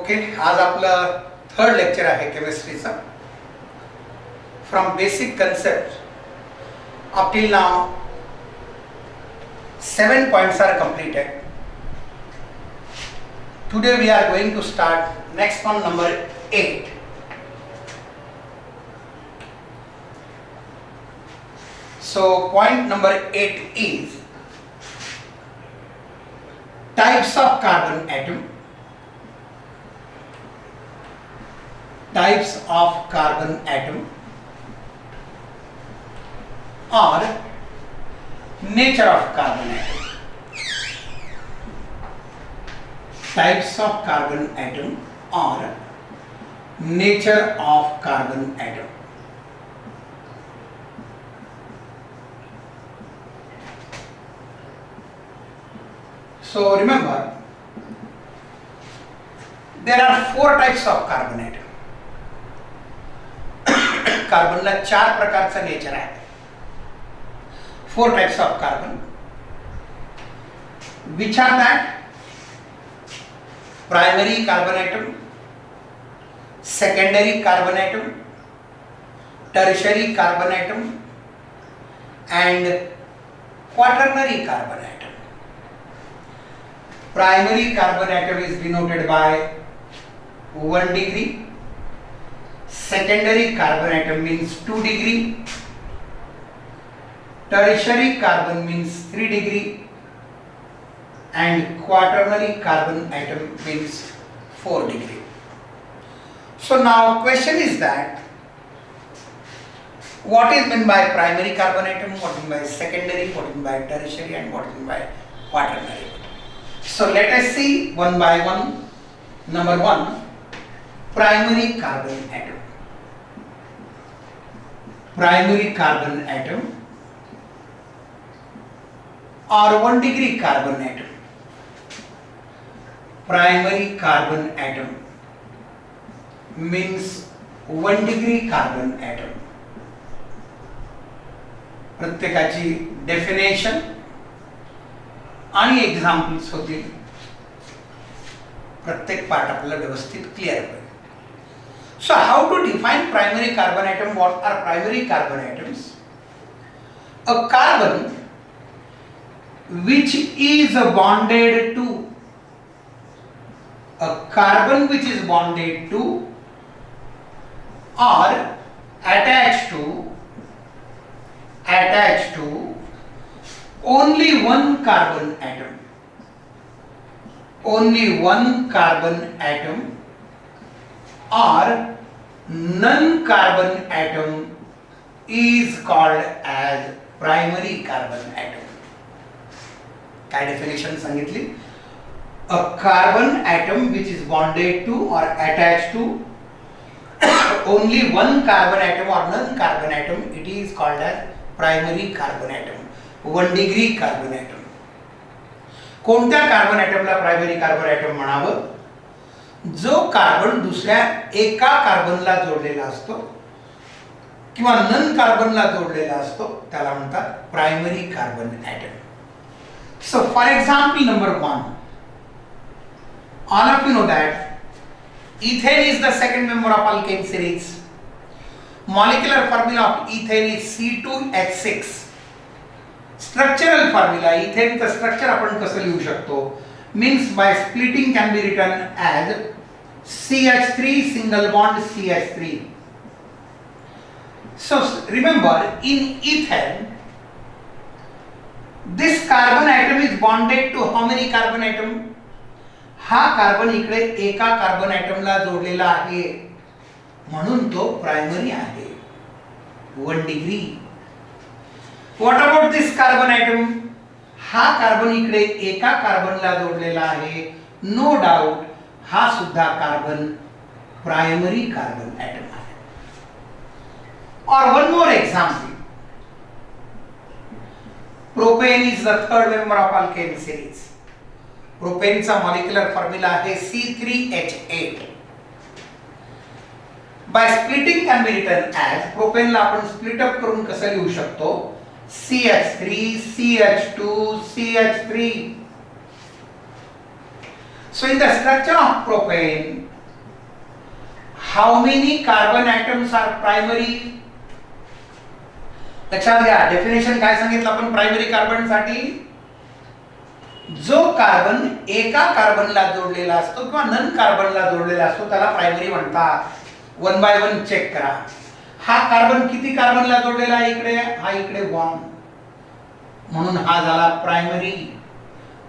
Okay, आज आपलं third lecture आहे केमिस्ट्रीचं. From basic concept up till now 7 points are completed. Today we are going to start next one, number 8. So point number 8 is types of carbon atom. Types of carbon atom or nature of carbon atom. Types of carbon atom or nature of carbon atom. So remember, there are 4 types of carbon atom. कार्बनला 4 प्रकारचा nature आहे. 4 types of carbon, which are that primary carbon atom, secondary carbon atom, tertiary carbon atom and quaternary carbon atom. Primary carbon atom is denoted by 1 degree. Secondary carbon atom means 2 degree. Tertiary carbon means 3 degree. And quaternary carbon atom means 4 degree. So now question is that what is meant by primary carbon atom, what is meant by secondary, what is meant by tertiary and what is meant by quaternary. So let us see one by one. Number 1, primary carbon atom. Primary carbon atom or 1 degree carbon atom. Primary carbon atom means 1 degree carbon atom. प्रत्येकाची definition आणि examples होतील. प्रत्येक part आपल्याला व्यवस्थित clear होईल. So how to define primary carbon atom? What are primary carbon atoms? A carbon which is bonded to or attached to only one carbon atom. Only one carbon atom or non-carbon atom is called as primary carbon atom. काय definition सांगितली? A carbon atom which is bonded to or attached to only one carbon atom or non-carbon atom, it is called as primary carbon atom. 1 degree carbon atom. कोणत्या carbon ॲटमला primary carbon item म्हणावं? जो carbon दुसऱ्या एका कार्बनला जोडलेला असतो किंवा none कार्बनला जोडलेला असतो त्याला म्हणतात primary carbon atom. So for example number 1, all of you know that ethane is the second member of alkane series. Molecular formula of ethane is C2H6. Structural formula, ethane चं स्ट्रक्चर आपण कसं लिहू शकतो? Means by splitting can be written as CH3 single bond CH3. So remember, in ethane this carbon atom is bonded to how many carbon atom? हा carbon इकडे एका carbon ॲटमला जोडलेला आहे म्हणून तो प्रायमरी आहे. 1 degree. What about this carbon atom? हा carbon इकडे एका कार्बनला जोडलेला आहे. नो डाऊट हा सुद्धा कार्बन प्रायमरी कार्बन ॲटम आहे. और one more example, propane is the third member of alkane series. प्रोपेनचा मॉलिक्युलर फॉर्म्युला आहे C3H8. By splitting can be written as, प्रोपेनला आपण स्प्लिट अप करून कसं लिहू शकतो? CH3 CH2 CH3. So in the structure of propane how many carbon atoms are primary? लक्षात घ्या, डेफिनेशन काय सांगितलं आपण प्रायमरी कार्बन साठी? जो कार्बन एका कार्बनला जोडलेला असतो किंवा नन कार्बनला जोडलेला असतो त्याला प्रायमरी म्हणतात. 1 बाय 1 चेक करा. हा कार्बन किती कार्बनला जोडलेला आहे? इकडे, हा इकडे 1, म्हणून हा झाला primary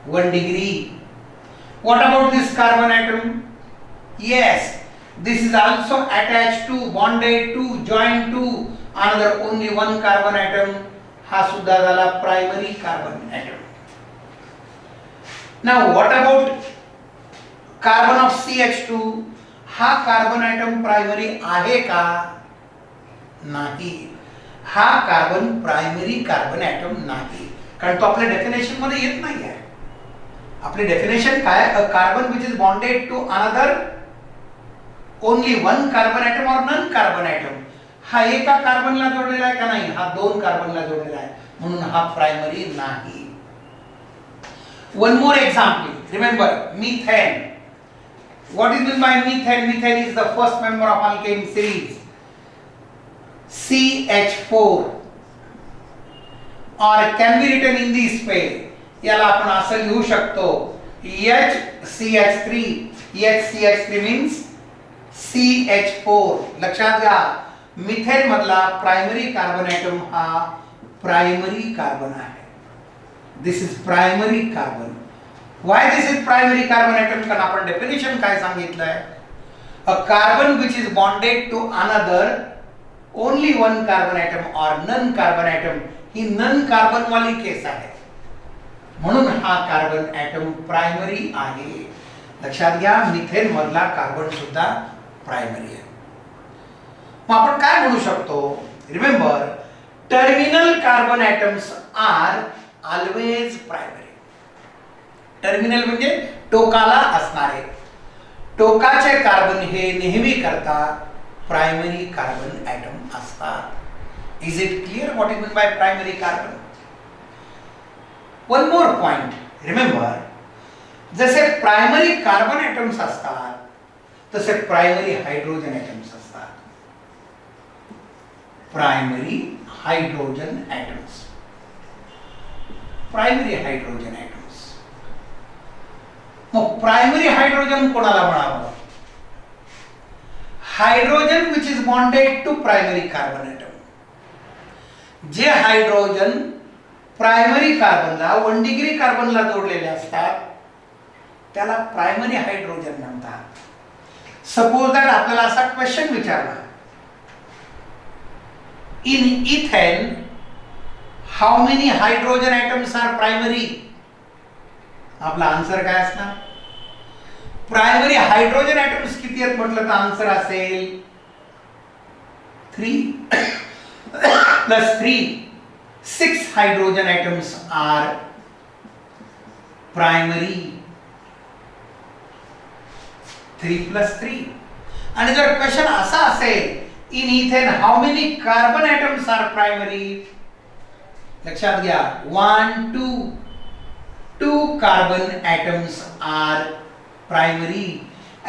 1 degree. What about this carbon atom? Yes, this is also attached to, bonded to, joined to another only one carbon atom. हा सुद्धा झाला primary carbon atom. Now what about carbon of CH2? हा carbon atom primary आहे का? नाही. हा carbon primary carbon atom नाही, कारण तो आपल्या डेफिनेशन मध्ये येत नाही आहे. आपली डेफिनेशन काय? A carbon which is bonded to another only one carbon atom और नन कार्बन ॲटम. हा एका कार्बनला जोडलेला आहे का? नाही, हा 2 कार्बनला जोडलेला आहे, म्हणून हा प्रायमरी नाही. One more example, remember methane. What is mean bye methane? Methane is the first member of alkane series CH4 or can be written in this way. याला आपण असं लिहू शकतो HCH3. HCH3 means CH4. लक्षात घ्या, methane मधला primary carbon atom हा primary carbon आहे. This is primary carbon. Why this is primary carbon atom? कारण आपण डेफिनेशन काय सांगितलंय? A carbon which is bonded to another only one carbon atom और नन कार्बन ॲटम. ही non carbon वाली case आहे, म्हणून हा कार्बन ॲटम प्रायमरी आहे. लक्षात घ्या, मिथेन मधला कार्बन सुद्धा प्रायमरी आहे. मग आपण काय म्हणू शकतो? Remember, terminal carbon atoms are always primary. Terminal म्हणजे टोकाला असणारे, टोकाचे कार्बन हे नेहमी करता प्रायमरी कार्बन ॲटम असतात. Is it clear what is mean by primary carbon? One more point, remember, जसे प्रायमरी कार्बन ॲटम्स असतात तसे प्रायमरी हायड्रोजन ॲटम्स असतात. Primary hydrogen atoms, primary hydrogen atoms. मग प्रायमरी हायड्रोजन कोणाला म्हणावं? Hydrogen which is bonded to primary carbon atom. जे hydrogen primary कार्बनला 1 degree कार्बनला जोडलेले असतात त्याला प्रायमरी हायड्रोजन म्हणतात. सपोज दॅट आपल्याला असा क्वेश्चन विचारला, in ethane how many hydrogen atoms are primary? आपला आन्सर काय असणार? प्रायमरी हायड्रोजन ॲटम्स किती आहेत म्हटलं तर आन्सर असेल 3 plus 3, 6 hydrogen atoms are primary. 3 plus 3. आणि जर क्वेश्चन असा असेल, in ethane how many carbon atoms are primary? लक्षात घ्या, 1 2 carbon atoms are primary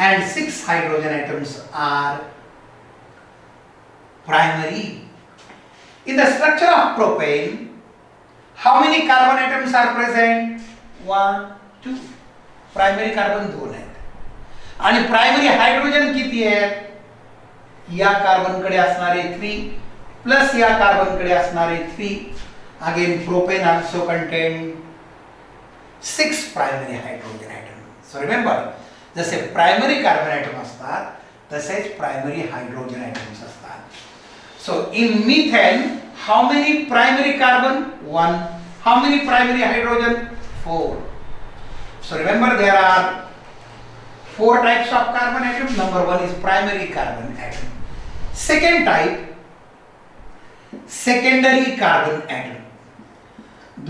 and 6 hydrogen atoms are primary. In the structure of propane, how many carbon atoms are present? 1 2. Primary carbon 2 आहेत आणि primary hydrogen किती आहेत? या कार्बनकडे असणारे 3 plus या कार्बनकडे असणारे 3. Again propane also contain 6 primary hydrogen atom. So remember, जसे प्रायमरी कार्बन ॲटम असतात तसेच प्रायमरी हायड्रोजन ॲटम्स असतात. So in methane, how many primary carbon? 1. How many primary hydrogen? 4. So remember, there are 4 types of carbon atom. Number 1 is primary carbon atom. Second type, secondary carbon atom.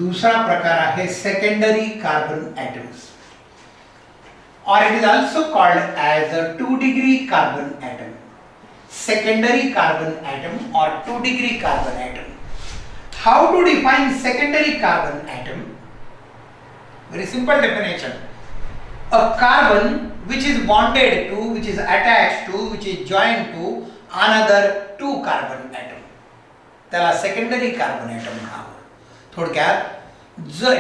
दूसरा प्रकार है secondary carbon atoms, or it is also called as a 2-degree carbon atom. Secondary carbon atom or 2-degree carbon atom. How to define secondary carbon atom? Very simple definition. A carbon which is bonded to, which is attached to, which is joined to another two carbon atom, त्याला secondary carbon item म्हणावं. थोडक्यात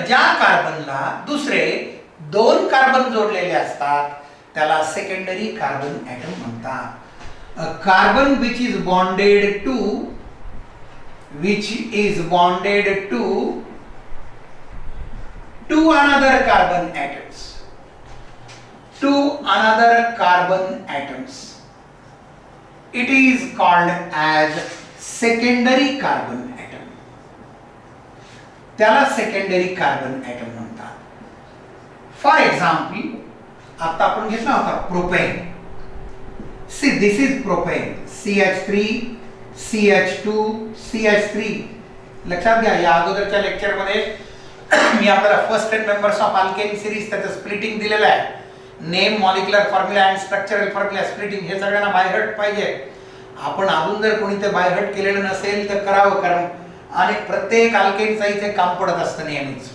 ज्या कार्बनला दुसरे दोन carbon जोडलेले असतात त्याला secondary carbon atom म्हणतात. A carbon which is bonded to two another carbon atoms. Two another carbon atoms. It is called as secondary carbon atom. त्याला secondary carbon atom म्हणतात. For example, आता आपण घेतला होता propane. See, this is propane. CH3, CH2, CH3. लक्षात घ्या, या अगोदरच्या लेक्चर मध्ये मी आपल्याला first 10 members of alkane series त्याचं स्प्लिटिंग दिलेलं आहे. Name, molecular formula and structural formula, splitting हे सगळ्यांना बाय हार्ट पाहिजे. आपण अजून जर कोणी ते बाय हार्ट केलेलं नसेल तर करावं, कारण आणि प्रत्येक अल्केनचा इथे काम पडत असतं नेहमीच,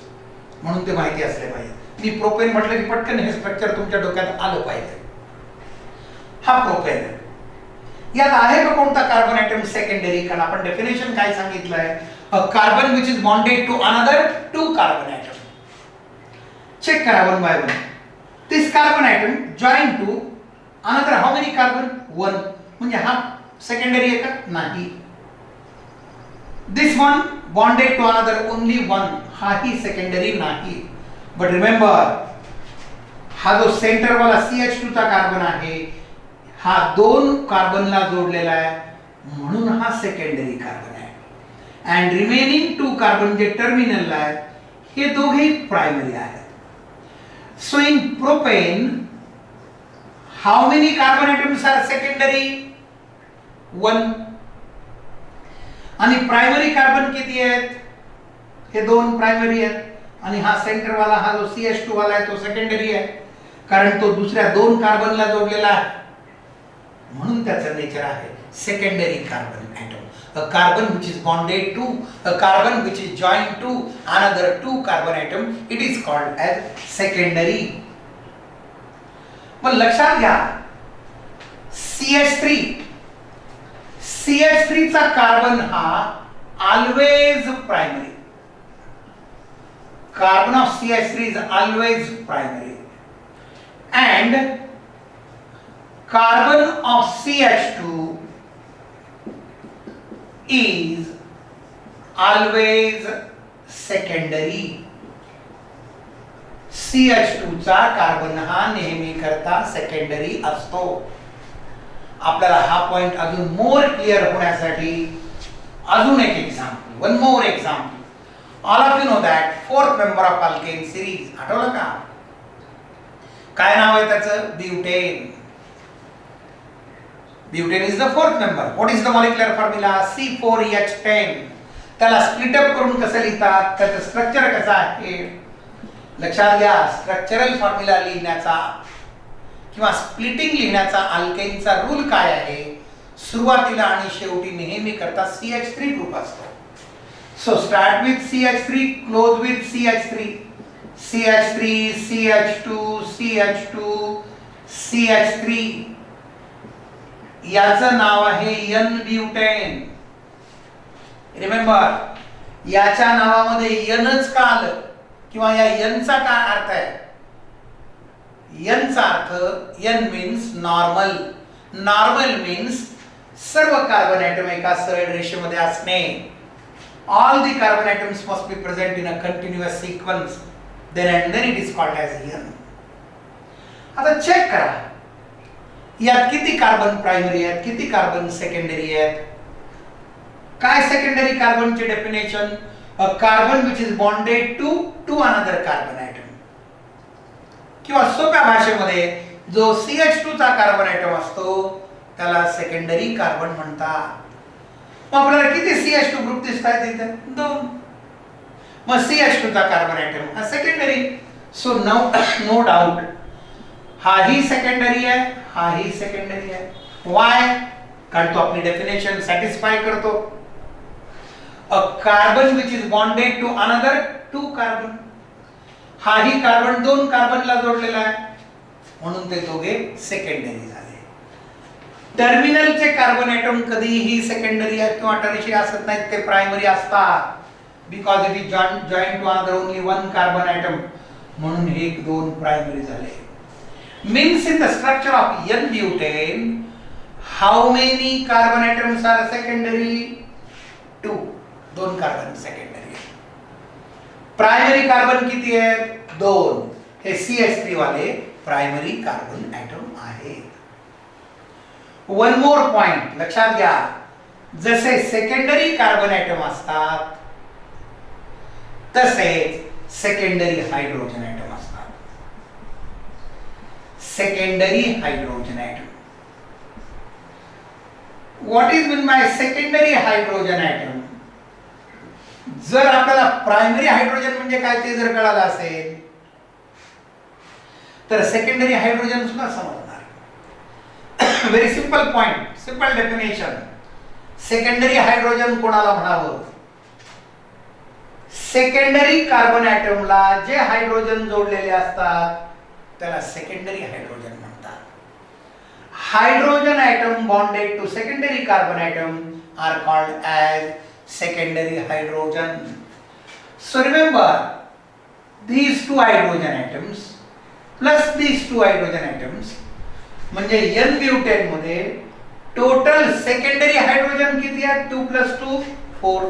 म्हणून ते माहिती असले पाहिजे. मी प्रोपेन म्हटलं की पटकन हे स्ट्रक्चर तुमच्या डोक्यात आलं पाहिजे. हा प्रोपेन. यात आहे का कोणता कार्बन ॲटम सेकंडरी? कारण आपण डेफिनेशन काय सांगितलंय, a carbon which is bonded to another two carbon atom. Check करा one by one. This carbon atom join to another how many carbon? One. म्हणजे हा सेकंडरी आहे का? नाही. This one bonded to another only one, हा ही secondary नाही. But remember, हा जो सेंटर वाला CH2 चा कार्बन आहे हा दोन कार्बनला जोडलेला आहे म्हणून हा सेकंडरी कार्बन आहे. अँड रिमेनिंग टू कार्बन जे टर्मिनलला आहेत हे दोघेही प्रायमरी आहेत. So in propane how many carbon atoms are secondary? One. आणि प्रायमरी कार्बन किती आहेत? हे दोन प्रायमरी आहेत. आणि हा सेंटर वाला, हा जो CH2 वाला आहे तो सेकंडरी आहे, कारण तो दुसऱ्या दोन कार्बनला जोडलेला आहे म्हणून त्याचं नेचर आहे secondary carbon atom. A carbon which is bonded to, a carbon which is joined to another two carbon atom, it is called as secondary. मग लक्षात घ्या, CH3 चा कार्बन हा always primary. Carbon of CH3 is always primary. And carbon of CH2 is always secondary. CH2 चा carbon हा नेहमी करता secondary असतो. आपल्याला हा पॉइंट अजून मोर क्लिअर होण्यासाठी अजून एक example, one more example. All of you know that fourth member of alkane series, आठवलं का? काय नाव आहे त्याचं? Butane. Butane is the fourth member. What is the molecular formula? C4H10. त्याला स्प्लिट अप करून कसं लिहितात, त्याचं स्ट्रक्चर कसं आहे लक्षात घ्या. स्ट्रक्चरल फॉर्म्युला लिहिण्याचा किंवा स्प्लिटिंग लिहिण्याचा अल्केनचा रूल काय आहे? सुरुवातीला आणि शेवटी नेहमी करता CH3 ग्रुप असतो. So start with CH3, close with CH3. CH3, CH2, CH2, CH3. याचं नाव आहे N ब्युटेन. रिमेंबर, याच्या नावामध्ये Nच का आलं किंवा या N चा काय अर्थ आहे? N चा अर्थ, N means normal. Normal means सर्व कार्बन ॲटम एका सरळ रेषेमध्ये असणे. All the carbon atoms must be present in a continuous sequence, then it is called as N. आता चेक करा, यात किती कार्बन प्रायमरी आहेत, किती कार्बन सेकंडरी आहेत? काय सेकंडरी कार्बनचे definition? A carbon which is bonded to another carbon atom. किंवा सोप्या भाषेमध्ये जो CH2 चा कार्बन ॲटम असतो त्याला सेकंडरी कार्बन म्हणतात. मग आपल्याला किती CH2 ग्रुप दिसतात इथे? दोन. मग CH2 चा कार्बन ॲटम हा सेकंडरी. सो नो डाउट हा ही सेकंडरी आहे, हा ही सेकंडरी आहे. वाय? कारण तो आपली डेफिनेशन सॅटिस्फाय करतो. A carbon which is bonded to another two carbon. हा ही कार्बन दोन कार्बनला जोडलेला आहे म्हणून ते दोघे सेकंडरी झाले. टर्मिनलचे कार्बन ॲटम कधीही सेकंडरी किंवा टर्शियरी असत नाहीत, ते प्रायमरी असतात. Because it is joint to another only one carbon atom, म्हणून हे दोन प्रायमरी झाले. Means in the structure of N butane how many carbon atoms are secondary? 2. 2 carbon secondary. Primary carbon किती आहेत? 2. हे CH3 वाले प्रायमरी कार्बन ॲटम आहेत. One more point लक्षात घ्या, जसे सेकंडरी कार्बन ॲटम असतात तसे सेकंडरी हायड्रोजन ॲटम असतात. Secondary hydrogen atom. What is mean by secondary hydrogen atom? जर आपल्याला प्रायमरी हायड्रोजन म्हणजे काय ते जर कळालं असेल तर सेकंडरी हायड्रोजन सुद्धा समजणार. Very simple point, simple definition. Secondary hydrogen कोणाला म्हणावं? सेकंडरी कार्बन ॲटमला जे हायड्रोजन जोडलेले असतात त्याला सेकंडरी हायड्रोजन म्हणतात. Hydrogen atom bonded to secondary carbon atom are called as secondary hydrogen. So remember, these two hydrogen atoms plus these two hydrogen atoms म्हणजे N butane मध्ये total secondary hydrogen किती आहेत? 2 + 2 4.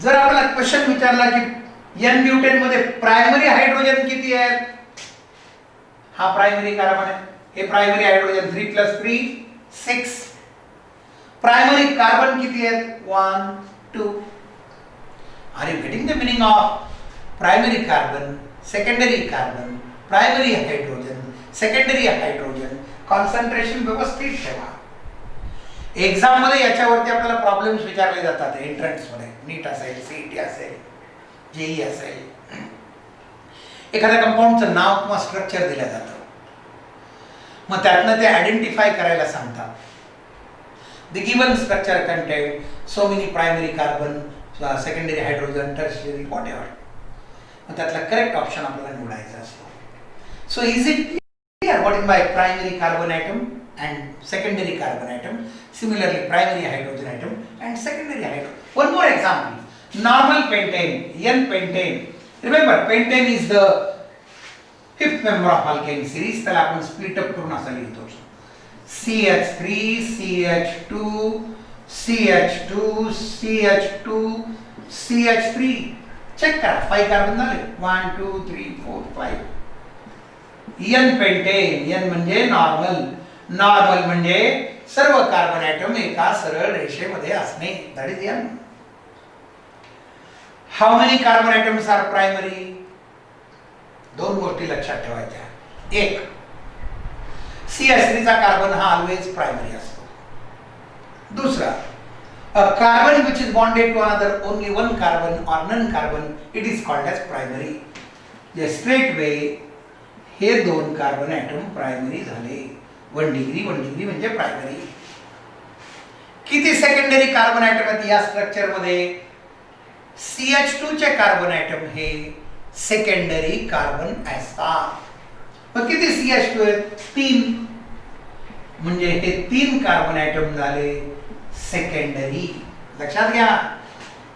जर आपल्याला क्वेश्चन विचारला की N butane मध्ये primary hydrogen किती आहेत? हा प्रायमरी कार्बन आहे, हे प्रायमरी हायड्रोजन 3 + 3 6. प्रायमरी कार्बन किती आहेत? 1 2. Are you getting the meaning of primary carbon, secondary carbon, primary hydrogen, secondary hydrogen? Concentration व्यवस्थित ठेवा. एक्झाम मध्ये याच्यावरती आपल्याला प्रॉब्लेम्स विचारले जातात. एंट्रन्स मध्ये नीट असेल, CET असेल, JEE असेल, एखाद्या कंपाऊंडचं नाव किंवा स्ट्रक्चर दिलं जातं, मग त्यातनं ते आयडेंटिफाय करायला सांगतात. The given structure contain so many primary carbon, secondary hydrogen, tertiary, whatever. मग त्यातला करेक्ट ऑप्शन आपल्याला निवडायचा असतो. So is it clear what is by primary carbon atom and secondary carbon atom? Similarly, primary hydrogen atom and secondary hydrogen. One more example. Normal pentane, N-pentane. Remember, pentane is the fifth member of alkane series. त्याला आपण split up करून असं लिहितो. CH3, CH2, CH2, CH2, CH3. Check करा, 5 carbon झाले. 1 2 3 4 5. N pentane. N म्हणजे normal. Normal म्हणजे सर्व कार्बन ॲटम एका सरळ रेषेमध्ये असणे. That is N. How many carbon atoms are primary? दोन गोष्टी लक्षात ठेवायच्या. एक, CH3 चा कार्बन हा ऑलवेज प्रायमरी असतो. दुसरा, a carbon which is bonded to another only one carbon or none carbon, it is called as primary. जे स्ट्रेट वे हे दोन कार्बन ॲटम प्रायमरी झाले. 1 डिग्री म्हणजे प्रायमरी. किती सेकंडरी कार्बन ॲटम आहेत या स्ट्रक्चर मध्ये? CH2 चे कार्बन ॲटम हे सेकंडरी कार्बन असतात. मग किती CH2 आहेत? 3. म्हणजे हे 3 कार्बन ॲटम झाले सेकंडरी. लक्षात घ्या,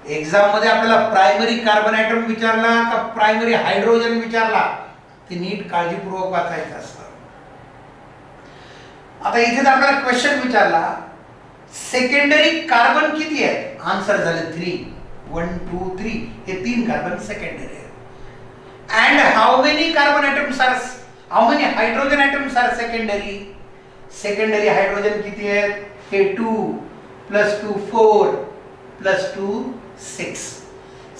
एक्झाम मध्ये आपल्याला प्रायमरी कार्बन ॲटम विचारला का प्रायमरी हायड्रोजन विचारला ते नीट काळजीपूर्वक वाचायचं असतं. आता इथे जर आपल्याला क्वेश्चन विचारला सेकंडरी कार्बन किती आहेत? आन्सर झाले 3. 1 2 3. हे 3 कार्बन सेकंडरी आहेत. And how many carbon atoms are, how many hydrogen atoms are secondary? Secondary hydrogen किती आहेत? हे 2 + 2 4 + 2 6.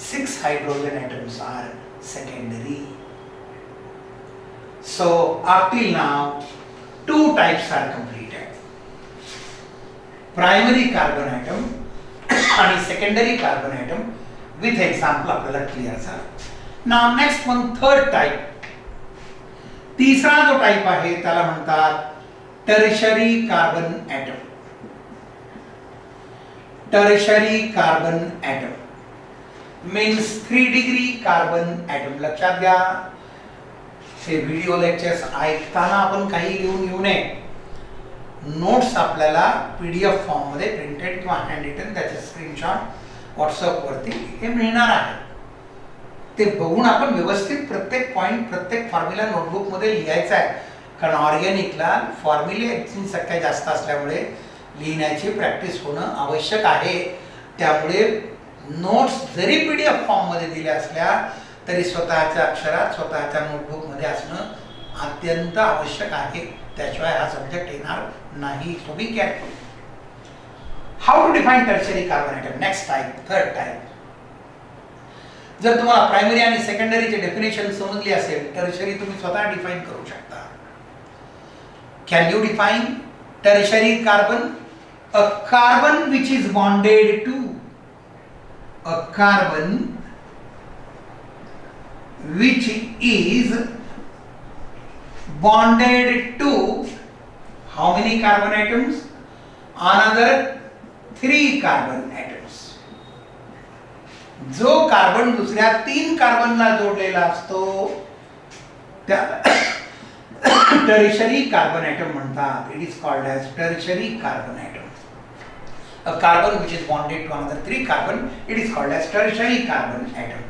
6 hydrogen atoms are secondary. So up till now 2 types are completed. Primary carbon atom and secondary carbon atom with example आपल्याला clear झाला. Now next one, third type. तिसरा जो type आहे त्याला म्हणतात tertiary carbon atom. Tertiary carbon atom means 3 degree carbon atom. लक्षात घ्या, हे व्हिडिओ लेक्चर्स ऐकताना आपण काही लिहून येऊ नये. नोट्स आपल्याला PDF फॉर्ममध्ये प्रिंटेड किंवा हँड रिटन त्याचे स्क्रीनशॉट व्हॉट्सअपवरती हे मिळणार आहे. ते बघून आपण व्यवस्थित प्रत्येक पॉईंट प्रत्येक फॉर्म्युला नोटबुकमध्ये लिहायचा आहे. कारण ऑर्गॅनिकला फॉर्म्युले संख्या जास्त असल्यामुळे लिहिण्याची प्रॅक्टिस होणं आवश्यक आहे. त्यामुळे नोट्स जरी PDF फॉर्ममध्ये दिल्या असल्या तरी स्वतःच्या अक्षरात स्वतःच्या नोटबुकमध्ये असणं अत्यंत आवश्यक आहे. त्याशिवाय हा सब्जेक्ट येणार नाही. So be careful. How to define tertiary carbon atom. Next type, third type. जर तुम्हाला प्रायमरी आणि सेकंडरीचे डेफिनेशन समजली असेल, टर्शरी तुम्ही स्वतः डिफाईन करू शकता. Can you define tertiary carbon? A carbon which is bonded to a carbon which is bonded to how many carbon atoms? Another 3 carbon atoms. जो कार्बन दुसऱ्या 3 कार्बनला जोडलेला असतो त्याला टर्शरी कार्बन ॲटम म्हणतात. It is called as tertiary carbon atom. A carbon which is bonded to another 3 carbon, it is called as tertiary carbon atom.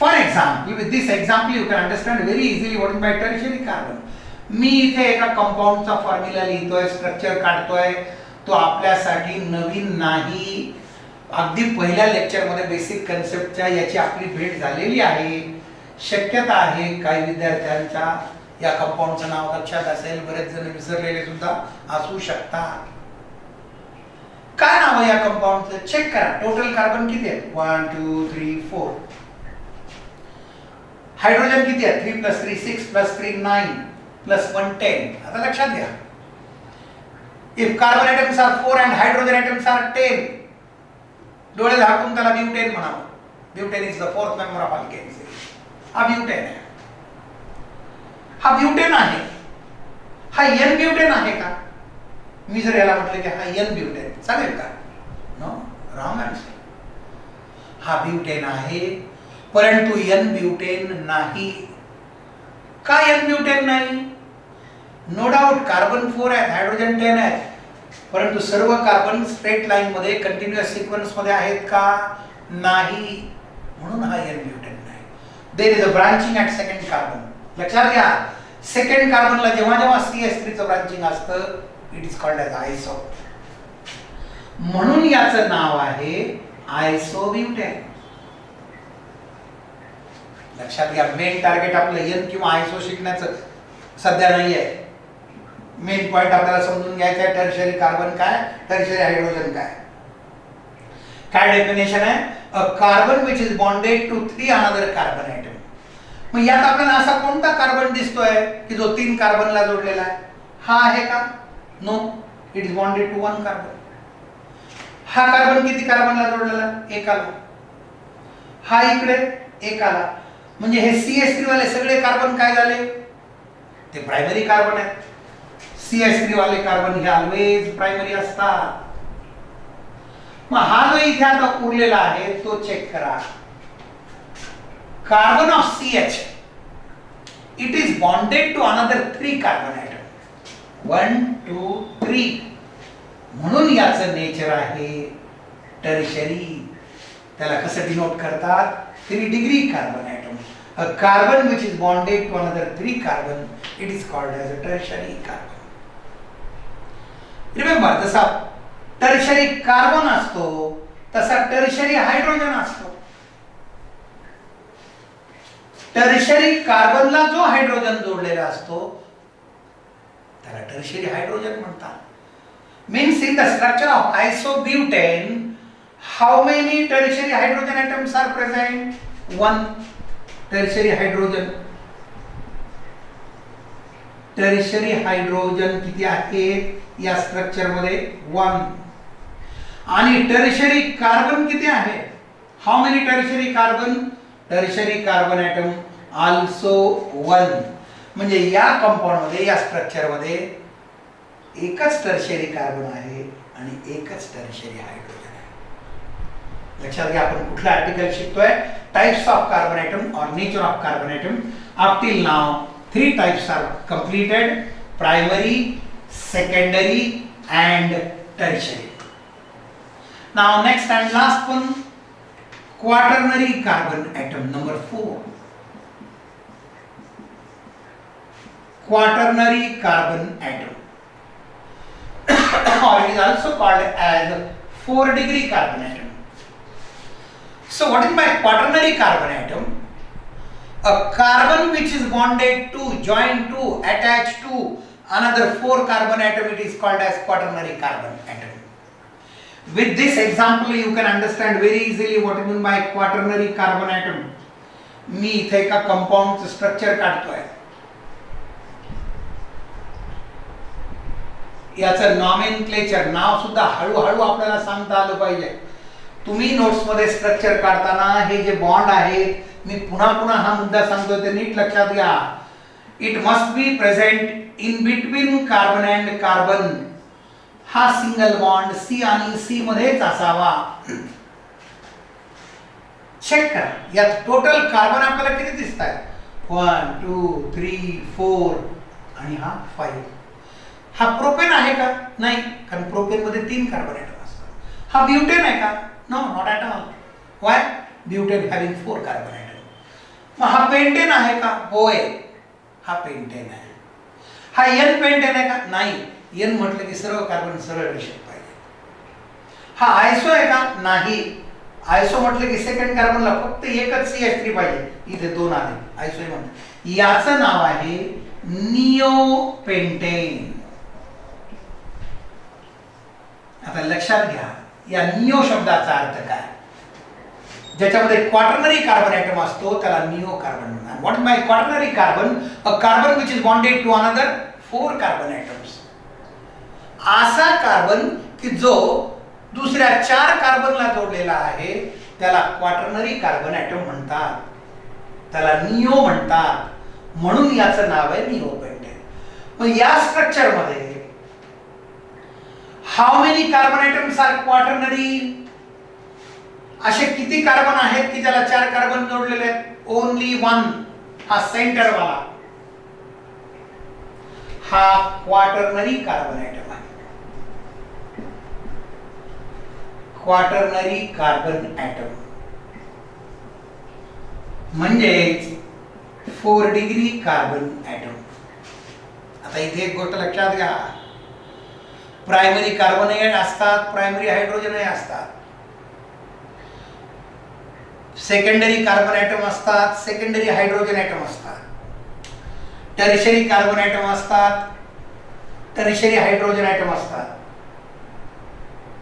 For example, with this example you can understand very easily what is by tertiary carbon. मी इथे एका कंपाऊंडचा formula लिहितोय, structure काढतोय, तो आपल्यासाठी नवीन नाही. अगदी पहिल्या लेक्चरमध्ये बेसिक कन्सेप्टच्या याची आपली भेट झालेली आहे. शक्यता आहे काही विद्यार्थ्यांच्या या कंपाऊंडचं नाव लक्षात असेल, बरेच जण विसरलेले सुद्धा असू शकतात. काय नाव आहे या कंपाऊंडचं? चेक करा. टोटल कार्बन किती आहेत? 1 2 3 4. हायड्रोजन किती आहेत? 3 + 3 6 + 3 9 + 1 10. आता लक्षात घ्या. If carbon atoms are 4 and hydrogen atoms are 10, डोळे झाकून त्याला ब्युटेन म्हणावं. Butane is the 4th member of alkane series. हा ब्युटेन आहे. हा ब्युटेन आहे. हा एन ब्युटेन आहे का? मी जर याला म्हटलं की हा एन ब्युटेन चालेल का? No, wrong answer. हा ब्युटेन आहे परंतु एन ब्युटेन नाही. का एन ब्युटेन नाही? नो डाऊट कार्बन 4 आहेत, हायड्रोजन 10 आहेत, परंतु सर्व कार्बन स्ट्रेट लाईन मध्ये कंटिन्युअस सिक्वेन्स मध्ये आहेत का? नाही. म्हणून हा एन ब्युटेन नाही. There is a branching at second carbon. लक्षात घ्या, सेकंड कार्बनला जेव्हा जेव्हा CH3 चं ब्रांचिंग असतं इट इज कॉल्ड ॲज आयसो. म्हणून याचं नाव आहे आयसोब्युटेन. लक्षात घ्या, मेन टार्गेट आपलं एन किंवा आयसो शिकण्याचं सध्या नाही आहे. मेन पॉइंट आपल्याला समजून घ्यायचा आहे टर्शरी कार्बन काय, टर्शरी हायड्रोजन काय. काय डेफिनेशन आहे? A carbon which is bonded to 3 another carbon atom. मग यात आपल्याला असा कोणता कार्बन दिसतोय की जो 3 कार्बनला जोडलेला आहे? हा आहे का? No, it is bonded to 1 carbon. हा कार्बन किती कार्बनला जोडलेला? एकाला. हा इकडे एकाला. म्हणजे हे CH3 वाले सगळे कार्बन काय झाले? ते प्रायमरी कार्बन आहेत. CH3 वाले कार्बन हे ऑलवेज प्रायमरी असतात. मग हा जो इथे आता उरलेला आहे तो चेक करा. Carbon of CH, it is bonded to another 3 carbon atom. 1 2 3. म्हणून याचं नेचर आहे टर्शरी. त्याला कसं डिनोट करतात? 3 degree carbon atom. A carbon which is bonded to another 3 carbon, it is called as a tertiary carbon. Remember, जसा tertiary carbon असतो तसा tertiary hydrogen असतो. टर्शरी कार्बनला जो हायड्रोजन जोडलेला असतो त्याला टर्शरी हायड्रोजन म्हणतात. Means in the structure of isobutane how many tertiary hydrogen atoms are present? 1 tertiary hydrogen. Tertiary hydrogen किती आहेत या स्ट्रक्चर मध्ये? 1. आणि टर्शरी कार्बन किती आहे? How many tertiary carbon? Tertiary carbon atom also 1. म्हणजे या कंपाऊंड मध्ये, या स्ट्रक्चर मध्ये एकच टर्शरी कार्बन आहे आणि एकच टर्शरी हायड्रोजन आहे. लक्षात घ्या, आपण कुठला आर्टिकल शिकतोय? टाइप्स ऑफ कार्बन ॲटम और nature of carbon atom. Up till now Three types are completed: primary, secondary and tertiary. Now next and last one, quaternary carbon atom, number 4. Quaternary carbon atom or it is also called as 4-degree carbon atom. So what is my quaternary carbon atom? A carbon which is bonded to, joined to, attached to another 4 carbon atom, it is called as quaternary carbon atom. With this example you can understand very easily what is meant by quaternary carbon atom. मी इथे एका कंपाऊंडचं structure काढतोय. याचं nomenclature, नाव सुद्धा हळूहळू आपल्याला सांगता आलं पाहिजे. तुम्ही नोट्स मध्ये स्ट्रक्चर काढताना हे जे बॉन्ड आहेत, मी पुन्हा पुन्हा हा मुद्दा सांगतोय ते नीट लक्षात घ्या. It must be present in between carbon and carbon. हा सिंगल बॉन्ड सी आणि सी मध्येच असावा. चेक करा, यात टोटल कार्बन आपल्याला किती दिसत आहेत? 1 2 3 4 आणि हा 5. हा प्रोपेन आहे का? नाही, कारण प्रोपेन मध्ये 3 कार्बन ॲटम असतात. हा ब्युटेन आहे का? No, not at all. Why? Butane having 4 carbon atom. मग हा पेंटेन आहे का? होय, हा पेंटेन आहे. हा एन पेंटेन आहे का? नाही, एन म्हटलं की सर्व कार्बन सरळ रेषेत पाहिजे. हा आयसो आहे का? नाही, आयसो म्हटलं की सेकंड कार्बनला फक्त एकच CH3 पाहिजे. इथे 2 आले, आयसो म्हणतात. याचं नाव आहे निओपेंटेन. आता लक्षात घ्या, या निओ शब्दाचा अर्थ काय? ज्याच्यामध्ये क्वाटर्नरी कार्बन ॲटम असतो त्याला निओ कार्बन म्हणतात. What is my quaternary carbon? A carbon which is bonded to another 4 carbon atoms. असा कार्बन की जो दुसऱ्या 4 कार्बनला जोडलेला आहे त्याला क्वाटर्नरी कार्बन ॲटम म्हणतात, त्याला निओ म्हणतात. म्हणून याचं नाव आहे निओपेंटेन. मग या स्ट्रक्चर मध्ये how many carbon atoms are quaternary? असे किती कार्बन आहेत की ज्याला 4 कार्बन जोडलेले आहेत? ओनली 1. हा सेंटर वाला, हा क्वाटर्नरी कार्बन ॲटम आहे. क्वाटर्नरी कार्बन ॲटम म्हणजेच 4-डिग्री कार्बन ॲटम. आता इथे एक गोष्ट लक्षात घ्या, प्रायमरी कार्बन असतात, प्रायमरी हायड्रोजन असतात. सेकंडरी कार्बन ॲटम असतात, सेकंडरी हायड्रोजन ॲटम असतात. टर्शियरी कार्बन ॲटम असतात, टर्शियरी हायड्रोजन ॲटम असतात.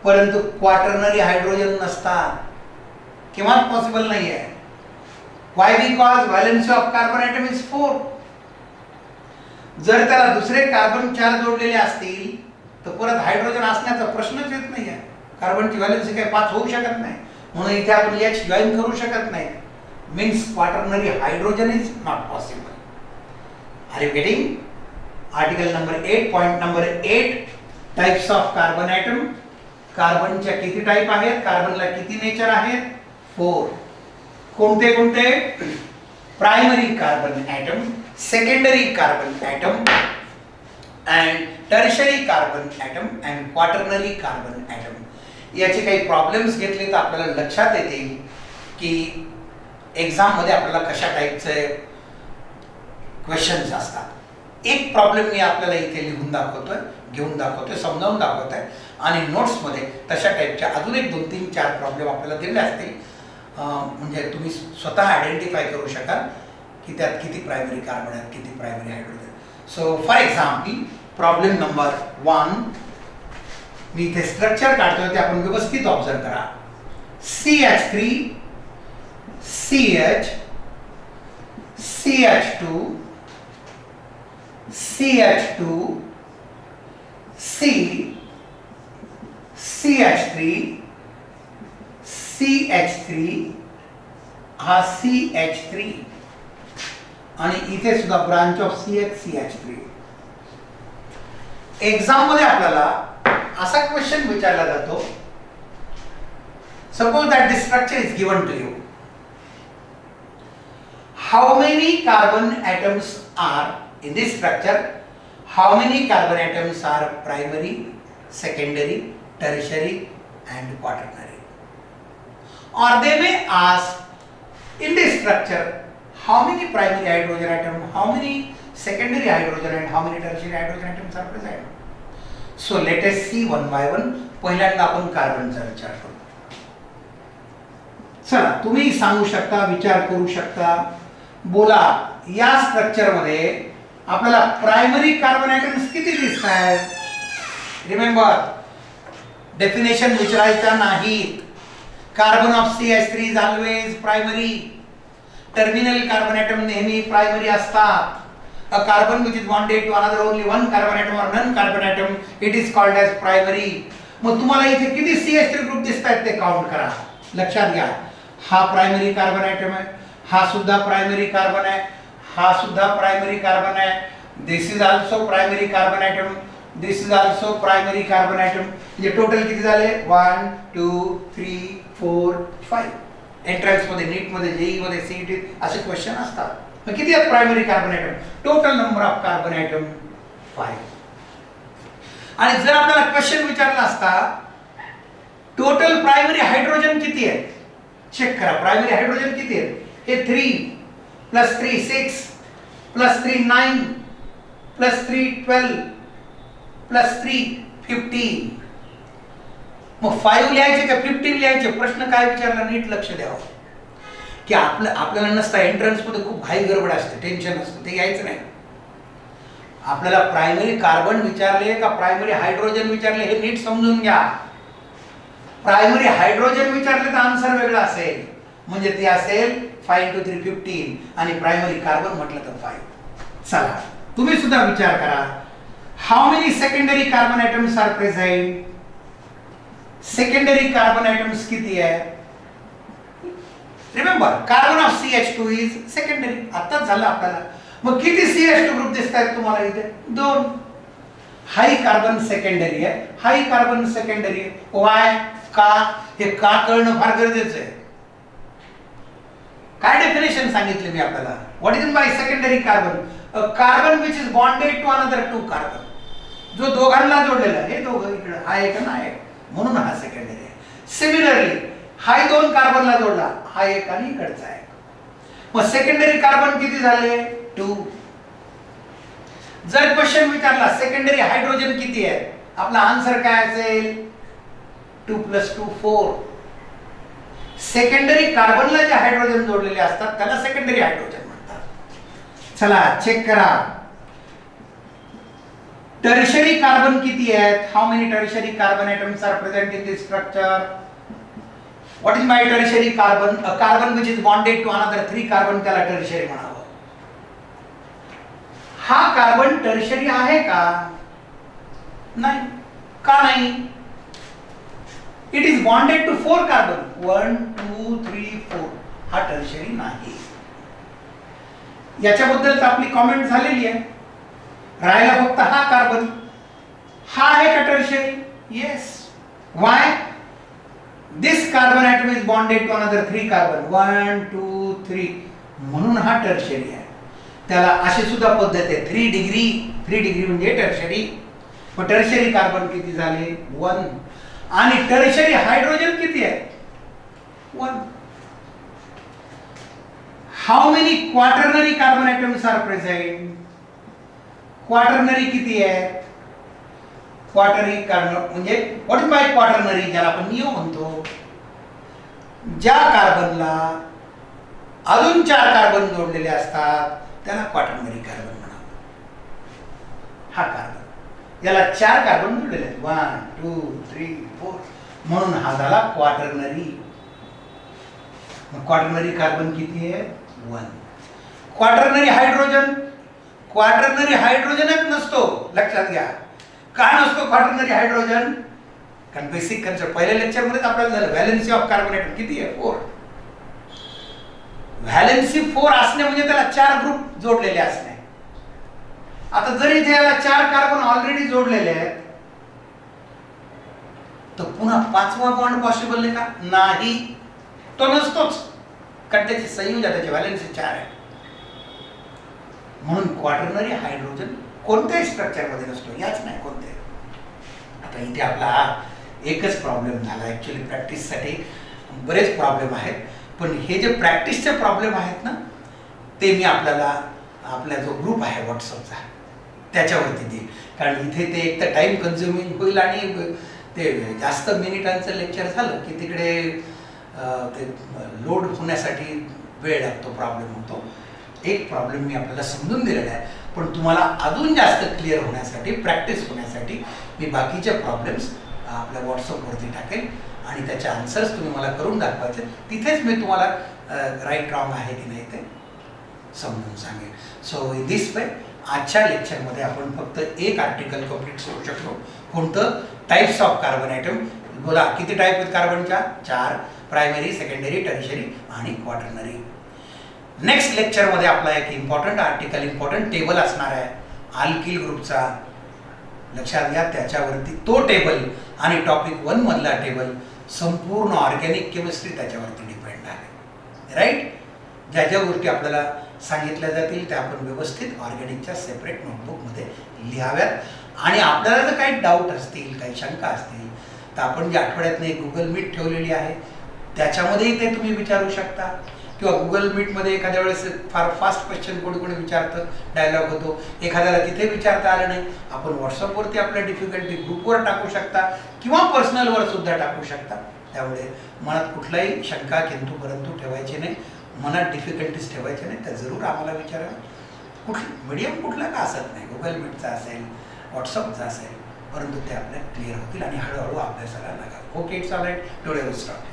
परंतु क्वाटर्नरी हायड्रोजन नसतात, किंवा पॉसिबल नाही आहे. Why? Because valency of carbon atom is 4. जर त्याला दुसरे कार्बन 4 जोडलेले असतील तर परत हायड्रोजन असण्याचा प्रश्नच येत नाही आहे. कार्बनची व्हॅलेन्सी काही 5 होऊ शकत नाही, म्हणून इथे आपण H जॉईन करू शकत नाही. Means quaternary hydrogen is not possible. Are you getting? Article number 8, point number 8, types of carbon atom. कार्बनच्या किती टाइप आहेत? कार्बनला किती नेचर आहेत? 4. कोणते कोणते? Primary carbon atom, secondary carbon atom and tertiary carbon atom and quaternary carbon atom. याचे काही problems घेतले तर आपल्याला लक्षात येते की एक्झाम मध्ये आपल्याला कशा टाईपचे क्वेश्चन्स असतात. एक प्रॉब्लेम मी आपल्याला इथे लिहून दाखवतोय, घेऊन दाखवतोय, समजावून दाखवतोय आणि नोट्स मध्ये तशा टाईपच्या अजून एक 2 3 4 प्रॉब्लेम आपल्याला दिले असतील. म्हणजे तुम्ही स्वतः आयडेंटिफाय करू शकाल की त्यात किती प्रायमरी कार्बन आहेत, किती primary hydrogen. So for example problem number 1, मी इथे स्ट्रक्चर काढतोय ते आपण व्यवस्थित ऑब्झर्व करा. CH3 CH CH2 CH2 C CH3 CH3 हा CH3 आणि इथे सुद्धा branch of CH CH3. Exam मध्ये आपल्याला असा क्वेश्चन विचारला जातो, suppose that this structure is given to you. How many carbon atoms are in this structure, how many carbon atoms are primary, secondary, tertiary and quaternary? Or they may ask in this structure, how many primary hydrogen atom, how many secondary hydrogen and how many tertiary hydrogen atoms are present? So let us see one by one. पहिल्यांदा आपण कार्बनचा विचार करू. चला, तुम्ही सांगू शकता, विचार करू शकता, बोला. या स्ट्रक्चर मध्ये आपल्याला प्रायमरी कार्बन ॲटम्स किती दिसत आहेत? रिमेंबर, डेफिनेशन विचारायचा नाही. Carbon of CH3 is always primary. Terminal carbon atom नेहमी प्रायमरी असतात. A carbon which is bonded to another only one carbon atom or non carbon atom, it is called as primary. मग तुम्हाला इथे किती CH3 group दिसतात ते count करा. लक्षात घ्या, हा प्रायमरी कार्बन ॲटम आहे, हा सुद्धा प्रायमरी कार्बन आहे, हा सुद्धा प्रायमरी कार्बन आहे. This is also primary carbon atom, this is also primary carbon atom. म्हणजे टोटल किती झाले? 1 2 3 4 5. एंट्रन्स मध्ये, नीट मध्ये, जेई मध्ये, सीईटी असे क्वेश्चन असतात. मग किती आहेत primary carbon atom? Total number of carbon atom 5. आणि जर आपल्याला क्वेश्चन विचारला असता टोटल प्रायमरी हायड्रोजन किती आहे, चेक करा. प्रायमरी हायड्रोजन किती आहे? हे 3 प्लस 3 6 प्लस 3 9 प्लस 3 12 प्लस 3 15. मग 5 लिहायचे का 15 लिहायचे? प्रश्न काय विचारला, नीट लक्ष द्यावं. की आपल्याला नसतं, एंट्रन्स मध्ये खूप घाई गडबड असते, टेन्शन असतं, ते घ्यायचं नाही. आपल्याला प्रायमरी कार्बन विचारले का प्रायमरी हायड्रोजन विचारले हे नीट समजून घ्या. प्रायमरी हायड्रोजन विचारले तर आन्सर वेगळा असेल, म्हणजे ते असेल 5 2 3 15 आणि प्रायमरी कार्बन म्हटलं तर 5. चला, तुम्ही सुद्धा विचार करा. How many secondary carbon atoms are present? Secondary carbon atoms किती आहे? Remember, carbon of CH2 is secondary. आताच झालं आपल्याला. मग किती CH2 ग्रुप दिसतायत तुम्हाला इथे? 2. हाई कार्बन सेकंडरी आहे, हाई कार्बन सेकंडरी आहे. वाय? का? हे का कळणं फार गरजेचं आहे. काय डेफिनेशन सांगितले मी आपल्याला? What is by secondary carbon? A carbon which is bonded to another 2 carbon. जो दोघांना जोडलेला आहे, हे दोघं इकडे हा एक ना एक, म्हणून हा सेकंडरी आहे. सिमिलरली हाय 2 कार्बनला जोडला, हा एक आणि इकडचा आहे. मग सेकंडरी कार्बन किती झाले? 2. जर क्वेश्चन विचारला सेकंडरी हायड्रोजन किती आहे, आपला आन्सर काय असेल? 2 + 2 4. सेकंडरी कार्बनला जे हायड्रोजन जोडलेले असतात त्याला सेकंडरी हायड्रोजन म्हणतात. चला चेक करा. टर्शरी कार्बन किती आहेत? How many tertiary carbon atoms are present in this structure? What is my tertiary carbon? A carbon which is bonded to another 3 carbon, त्याला tertiary म्हणावं. हा कार्बन टर्शरी आहे का? नाही. का नाही? It is bonded to 4 carbon. 1 2 3 4. हा tertiary नाही. याच्याबद्दल तर आपली कॉमेंट झालेली आहे. राहिला फक्त हा कार्बन. हा आहे का tertiary? Yes. Y? This carbon atom is bonded to another 3 carbon. 1 2 3. म्हणून हा टर्शरी आहे. त्याला अशी सुद्धा पद्धत आहे, 3 डिग्री. 3 डिग्री म्हणजे टर्शरी. मग टर्शरी कार्बन किती झाले? 1. आणि टर्शरी हायड्रोजन किती आहे? 1. How many quaternary carbon atoms are present? Quaternary किती आहे? क्वाटर्नरी कार्बन म्हणजे व्हॉट इज बाय क्वाटर्नरी, ज्याला आपण निओ म्हणतो. ज्या कार्बनला अजून 4 कार्बन जोडलेले असतात त्याला क्वाटर्नरी कार्बन म्हणावं. हा कार्बन, याला 4 कार्बन जोडलेले आहेत, 1 2 3 4, म्हणून हा झाला क्वाटर्नरी. क्वाटर्नरी कार्बन किती आहे? 1. क्वाटर्नरी हायड्रोजन, क्वाटर्नरी हायड्रोजनच नसतो. लक्षात घ्या, का नसतो क्वाटर्नरी हायड्रोजन? कारण बेसिक कन्सेप्ट पहिल्या लेक्चर मध्येच आपल्याला झालं. व्हॅलेन्सी ऑफ कार्बन ॲटम किती आहे? 4. व्हॅलेन्सी 4 असणे म्हणजे त्याला 4 ग्रुप जोडलेले असणे. आता जर इथे याला 4 कार्बन ऑलरेडी जोडलेले आहेत तर पुन्हा 5वा बॉन्ड पॉसिबल आहे का? नाही, तो नसतोच. कारण त्याची संयुजा, त्याची व्हॅलेन्सी 4 आहे. म्हणून क्वाटर्नरी हायड्रोजन कोणत्याही स्ट्रक्चरमध्ये नसतो, याच नाही कोणत्याही. आता इथे आपला एकच प्रॉब्लेम झाला. ॲक्च्युली प्रॅक्टिससाठी बरेच प्रॉब्लेम आहेत, पण हे जे प्रॅक्टिसचे प्रॉब्लेम आहेत ना, ते मी आपल्याला आपला जो ग्रुप आहे व्हॉट्सअपचा त्याच्यावरती देईल. कारण इथे ते एक तर टाईम कन्झ्युमिंग होईल आणि ते जास्त मिनिटांचं लेक्चर झालं की तिकडे ते लोड होण्यासाठी वेळ लागतो, प्रॉब्लेम होतो. एक प्रॉब्लेम मी आपल्याला समजून दिलेला आहे, पण तुम्हाला अजून जास्त क्लिअर होण्यासाठी, प्रॅक्टिस होण्यासाठी मी बाकीचे प्रॉब्लेम्स आपल्या व्हॉट्सअपवरती टाकेल आणि त्याचे आन्सर्स तुम्ही मला करून दाखवायचे. तिथेच मी तुम्हाला राईट रॉंग आहे की नाही ते समजून सांगेल. सो इन दिस वे आजच्या लेक्चरमध्ये आपण फक्त एक आर्टिकल कंप्लीट करू शकलो. कोणतं? Types of carbon atom. बोला, किती टाईप आहेत कार्बनच्या? 4. प्रायमरी, सेकंडरी, टर्शियरी आणि क्वाटर्नरी. नेक्स्ट लेक्चरमध्ये आपला एक इम्पॉर्टंट आर्टिकल, इम्पॉर्टंट टेबल असणार आहे अल्किल ग्रुपचा. लक्षात घ्या, त्याच्यावरती तो टेबल आणि टॉपिक 1 मधला टेबल, संपूर्ण ऑर्गॅनिक केमिस्ट्री त्याच्यावरती डिपेंड आहे. राईट? ज्या ज्या गोष्टी आपल्याला सांगितल्या जातील त्या आपण व्यवस्थित ऑर्गॅनिकच्या सेपरेट नोटबुकमध्ये लिहाव्यात. आणि आपल्याला जर काही डाऊट असतील, काही शंका असतील, तर आपण जे आठवड्यातनं एक गुगल मीट ठेवलेली आहे त्याच्यामध्येही ते तुम्ही विचारू शकता. किंवा गुगल मीटमध्ये एखाद्या वेळेस फार फास्ट क्वेश्चन कोणी कोणी विचारतं, डायलॉग होतो, एखाद्याला तिथे विचारता आलं नाही, आपण व्हॉट्सअपवरती आपल्या डिफिकल्टी ग्रुपवर टाकू शकता किंवा पर्सनलवर सुद्धा टाकू शकता. त्यामुळे मनात कुठलाही शंका, किंतु परंतु ठेवायची नाही, मनात डिफिकल्टीज ठेवायचे नाही. तर जरूर आम्हाला विचारा. मीडियम कुठला का असत नाही, गुगल मीटचा असेल, व्हॉट्सअपचा असेल, परंतु ते आपल्याला क्लिअर होतील आणि हळूहळू अभ्यासाला लागा. Okay, it's all right. Today will stop.